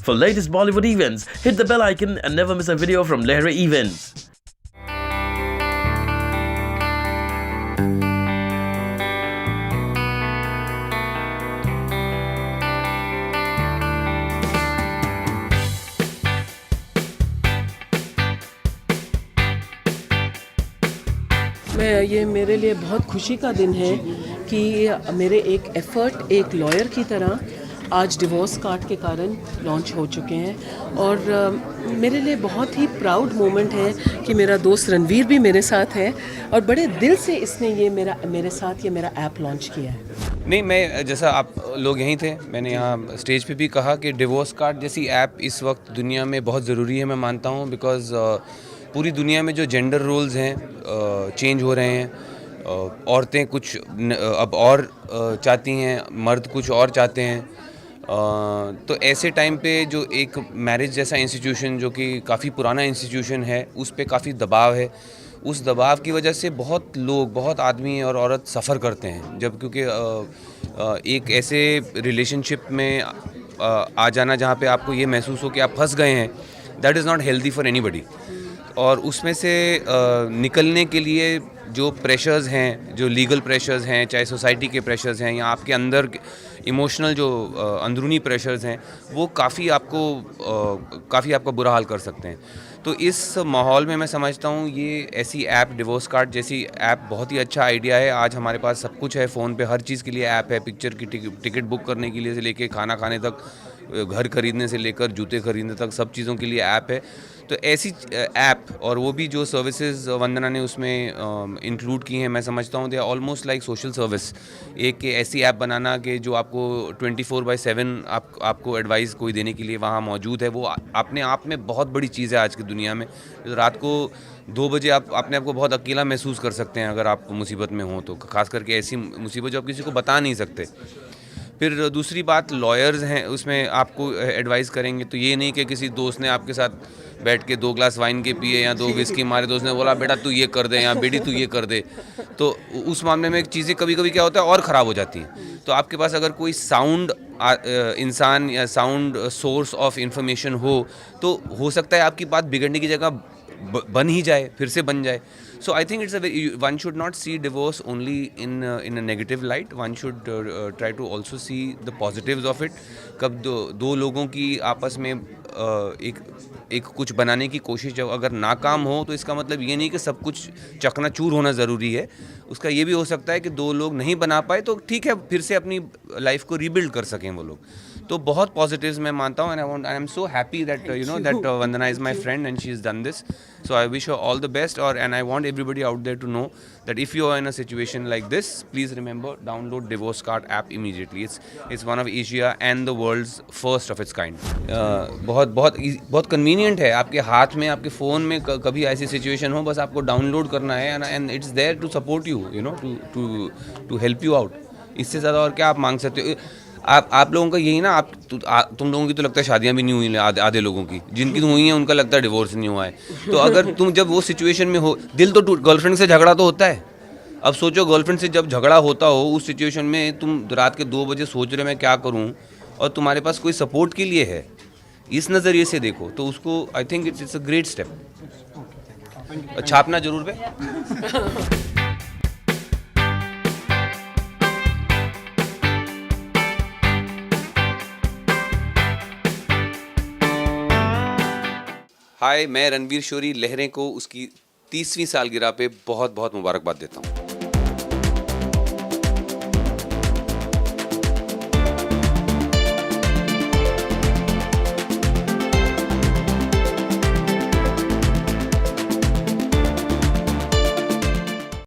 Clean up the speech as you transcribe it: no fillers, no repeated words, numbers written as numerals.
For latest Bollywood events, hit the bell icon and never miss a video from Lehre Events. ये मेरे लिए बहुत खुशी का दिन है कि मेरे एक एफ़र्ट एक लॉयर की तरह आज डिवोर्स कार्ड के कारण लॉन्च हो चुके हैं और मेरे लिए बहुत ही प्राउड मोमेंट है कि मेरा दोस्त रणवीर भी मेरे साथ है और बड़े दिल से इसने ये मेरे साथ ये मेरा ऐप लॉन्च किया है। नहीं, मैं जैसा आप लोग यहीं थे, मैंने यहाँ स्टेज पे भी कहा कि डिवोर्स कार्ड जैसी ऐप इस वक्त दुनिया में बहुत ज़रूरी है, मैं मानता हूँ। बिकॉज़ पूरी दुनिया में जो जेंडर रोल्स हैं चेंज हो रहे हैं। औरतें कुछ अब और चाहती हैं, मर्द कुछ और चाहते हैं। तो ऐसे टाइम पे जो एक मैरिज जैसा इंस्टीट्यूशन जो कि काफ़ी पुराना इंस्टीट्यूशन है, उस पे काफ़ी दबाव है। उस दबाव की वजह से बहुत लोग, बहुत आदमी और औरत सफ़र करते हैं, जब क्योंकि एक ऐसे रिलेशनशिप में आ जाना जहाँ पे आपको ये महसूस हो कि आप फंस गए हैं, that is not healthy for anybody. और उसमें से निकलने के लिए जो प्रेशर्स हैं, जो लीगल प्रेशर्स हैं, चाहे सोसाइटी के प्रेशर्स हैं या आपके अंदर इमोशनल जो अंदरूनी प्रेशर्स हैं, वो काफ़ी आपका बुरा हाल कर सकते हैं। तो इस माहौल में मैं समझता हूँ ये ऐसी ऐप, डिवोर्स कार्ड जैसी ऐप बहुत ही अच्छा आइडिया है। आज हमारे पास सब कुछ है, फ़ोन पे हर चीज़ के लिए ऐप है। पिक्चर की टिकट बुक करने के लिए से लेके खाना खाने तक, घर खरीदने से लेकर जूते खरीदने तक, सब चीज़ों के लिए ऐप है। तो ऐसी ऐप, और वो भी जो सर्विसेज वंदना ने उसमें इंक्लूड की हैं, मैं समझता हूँ they are almost like social service. एक ऐसी ऐप बनाना कि जो आपको 24/7 आपको एडवाइस कोई देने के लिए वहाँ मौजूद है, वो अपने आप में बहुत बड़ी चीज़ है आज की दुनिया में। तो रात को 2 बजे आप अपने आप को बहुत अकेला महसूस कर सकते हैं अगर आप मुसीबत में हों तो, ख़ास करके ऐसी मुसीबत जो आप किसी को बता नहीं सकते। फिर दूसरी बात, लॉयर्स हैं उसमें आपको एडवाइस करेंगे, तो ये नहीं कि किसी दोस्त ने आपके साथ बैठ के 2 ग्लास वाइन के पिए या 2 विस्की मारे, दोस्त ने बोला बेटा तू ये कर दे या बेटी तू ये कर दे, तो उस मामले में चीज़ें कभी कभी क्या होता है और ख़राब हो जाती हैं। तो आपके पास अगर कोई साउंड इंसान या साउंड सोर्स ऑफ इंफॉर्मेशन हो, तो हो सकता है आपकी बात बिगड़ने की जगह बन ही जाए, फिर से बन जाए। So I think one should not see divorce only in a negative light. One should try to also see the positives of it. कब दो लोगों की आपस में एक कुछ बनाने की कोशिश जब अगर नाकाम हो, तो इसका मतलब ये नहीं कि सब कुछ चकनाचूर होना ज़रूरी है। उसका ये भी हो सकता है कि 2 लोग नहीं बना पाए तो ठीक है, फिर से अपनी लाइफ को रीबिल्ड कर सकें वो लोग। तो बहुत पॉजिटिव्स मैं मानता हूँ, and I am so happy that that Vandana is my friend and she is done this. So I wish her all the best, and I want everybody out there to know that if you are in a situation like this, please remember, download Divorce Card app immediately. It's one of Asia and the world's first of its kind. बहुत convenient है, आपके हाथ में, आपके phone में कभी ऐसी situation हो, बस आपको डाउनलोड करना है, and it's there to support you, to help you out. इससे ज़्यादा और क्या आप मांग सकते हो? आप लोगों का यही ना, तुम लोगों की तो लगता है शादियां भी नहीं हुई, आधे लोगों की, जिनकी हुई हैं उनका लगता है डिवोर्स नहीं हुआ है। तो अगर तुम जब वो सिचुएशन में हो, दिल तो गर्लफ्रेंड से झगड़ा तो होता है। अब सोचो, गर्लफ्रेंड से जब झगड़ा होता हो, उस सिचुएशन में तुम रात के 2 बजे सोच रहे मैं क्या करूं, और तुम्हारे पास कोई सपोर्ट के लिए है, इस नज़रिए से देखो तो उसको I think it's a great step. छापना जरूर पे। हाय, मैं रणवीर शोरी लहरें को उसकी 30वीं सालगिरह पे बहुत बहुत मुबारकबाद देता हूँ।